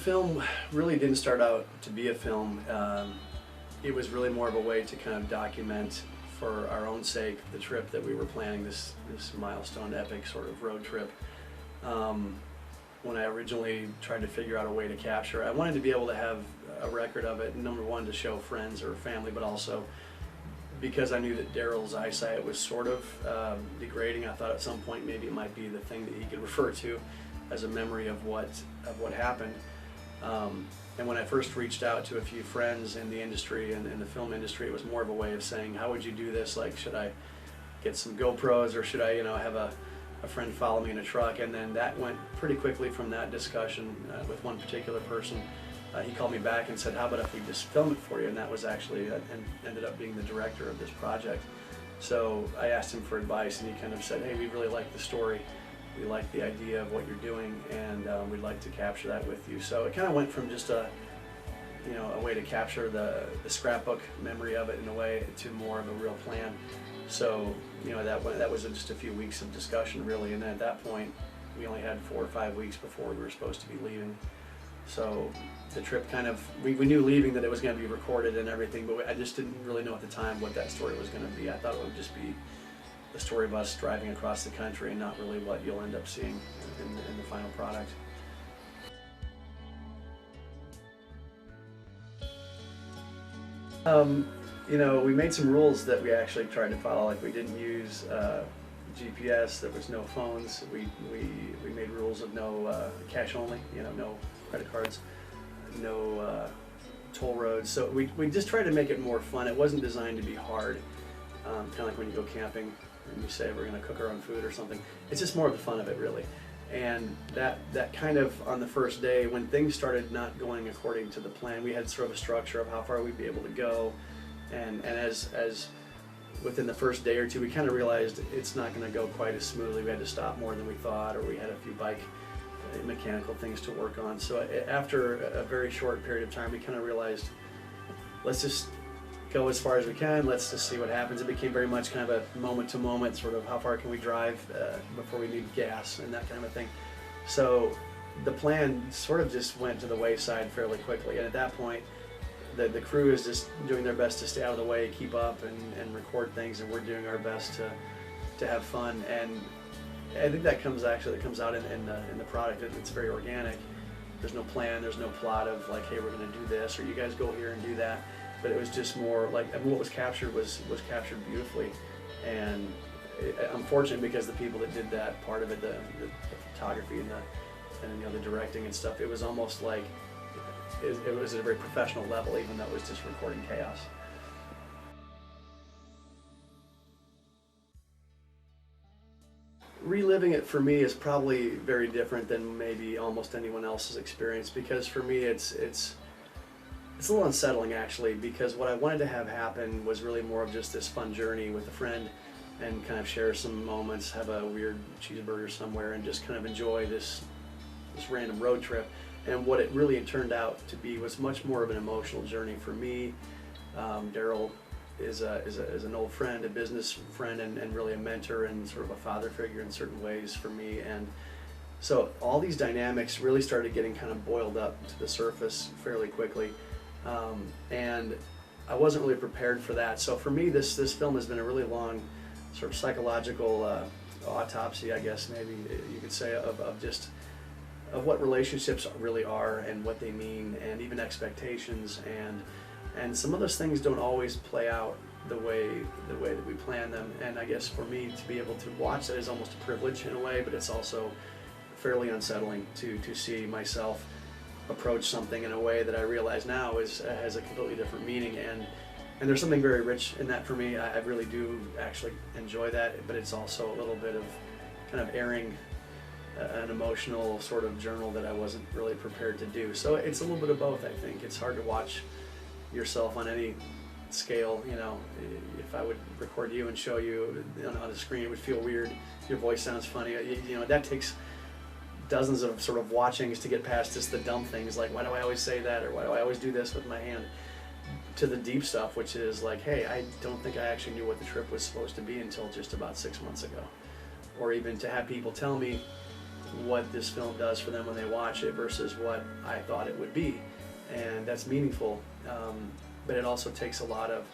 film really didn't start out to be a film. It was really more of a way to kind of document, for our own sake, the trip that we were planning, this milestone epic sort of road trip. When I originally tried to figure out a way to capture, I wanted to be able to have a record of it, number one, to show friends or family, but also because I knew that Daryl's eyesight was sort of degrading. I thought at some point maybe it might be the thing that he could refer to as a memory of what happened. And when I first reached out to a few friends in the industry and in the film industry, it was more of a way of saying, how would you do this? Like, should I get some GoPros, or should I, have a friend follow me in a truck? And then that went pretty quickly from that discussion with one particular person. He called me back and said, how about if we just film it for you? And that was actually, and ended up being the director of this project. So I asked him for advice, and he kind of said, hey, we really like the story. We like the idea of what you're doing, and we'd like to capture that with you. So it kind of went from just a way to capture the scrapbook memory of it in a way to more of a real plan. So that was just a few weeks of discussion, really, and then at that point we only had 4 or 5 weeks before we were supposed to be leaving. So the trip kind of, we knew leaving that it was going to be recorded and everything, but I just didn't really know at the time what that story was going to be. I thought it would just be the story of us driving across the country, and not really what you'll end up seeing in the final product. We made some rules that we actually tried to follow. Like, we didn't use GPS. There was no phones. We made rules of no cash only. No credit cards, no toll roads. So we just tried to make it more fun. It wasn't designed to be hard. Kind of like when you go camping and you say we're going to cook our own food or something. It's just more of the fun of it, really. And that kind of, on the first day, when things started not going according to the plan, we had sort of a structure of how far we'd be able to go. And as within the first day or two, we kind of realized it's not going to go quite as smoothly. We had to stop more than we thought, or we had a few bike mechanical things to work on. So after a very short period of time, we kind of realized, let's just go as far as we can, let's just see what happens. It became very much kind of a moment-to-moment sort of, how far can we drive before we need gas and that kind of thing. So the plan sort of just went to the wayside fairly quickly, and at that point the crew is just doing their best to stay out of the way, keep up and record things, and we're doing our best to have fun. And I think that comes out in the product. It's very organic. There's no plan, there's no plot of like, hey, we're going to do this, or you guys go here and do that. But it was just more like, what was captured was captured beautifully. And I'm fortunate because the people that did that part of it, the photography and the directing and stuff, it was almost like it was at a very professional level, even though it was just recording chaos. Reliving it for me is probably very different than maybe almost anyone else's experience, because for me it's a little unsettling, actually, because what I wanted to have happen was really more of just this fun journey with a friend and kind of share some moments, have a weird cheeseburger somewhere, and just kind of enjoy this random road trip. And what it really turned out to be was much more of an emotional journey for me. Daryl is an old friend, a business friend, and really a mentor and sort of a father figure in certain ways for me. And so all these dynamics really started getting kind of boiled up to the surface fairly quickly. And I wasn't really prepared for that. So for me, this film has been a really long sort of psychological autopsy, I guess maybe you could say, of what relationships really are and what they mean, and even expectations, and some of those things don't always play out the way that we plan them. And I guess for me to be able to watch that is almost a privilege in a way, but it's also fairly unsettling to see myself approach something in a way that I realize now has a completely different meaning, and there's something very rich in that for me. I really do actually enjoy that, but it's also a little bit of kind of airing an emotional sort of journal that I wasn't really prepared to do. So it's a little bit of both, I think. It's hard to watch yourself on any scale. If I would record you and show you on a screen, it would feel weird. Your voice sounds funny. That takes dozens of sort of watchings to get past just the dumb things like, why do I always say that, or why do I always do this with my hand, to the deep stuff, which is like, hey, I don't think I actually knew what the trip was supposed to be until just about 6 months ago. Or even to have people tell me, what this film does for them when they watch it versus what I thought it would be, and that's meaningful. But it also takes a lot of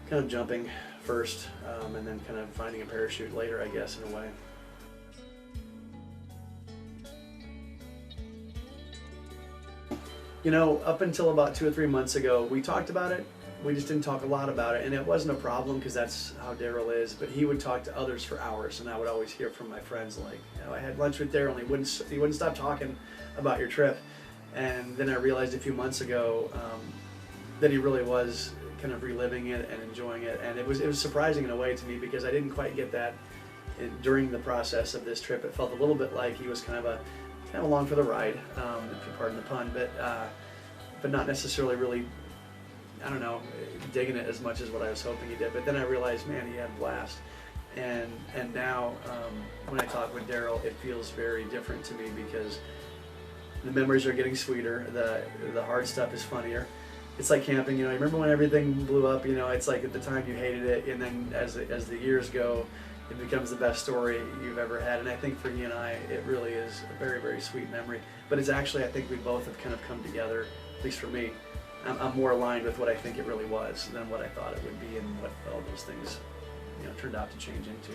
kind of jumping first, and then kind of finding a parachute later, I guess, in a way. You know, up until about 2 or 3 months ago, we talked about it. We just didn't talk a lot about it, and it wasn't a problem because that's how Daryl is. But he would talk to others for hours, and I would always hear from my friends like, you know, I had lunch with Daryl, and he wouldn't stop talking about your trip. And then I realized a few months ago that he really was kind of reliving it and enjoying it, and it was surprising in a way to me because I didn't quite get that during the process of this trip. It felt a little bit like he was kind of along for the ride, if you pardon the pun, but not necessarily really, I don't know, digging it as much as what I was hoping he did. But then I realized, man, he had a blast. And now when I talk with Daryl, it feels very different to me because the memories are getting sweeter. The hard stuff is funnier. It's like camping, you know. I remember when everything blew up, you know. It's like at the time you hated it, and then as the years go, it becomes the best story you've ever had. And I think for he and I, it really is a very, very sweet memory. But it's actually, I think we both have kind of come together, at least for me. I'm more aligned with what I think it really was than what I thought it would be, and what all those things, you know, turned out to change into.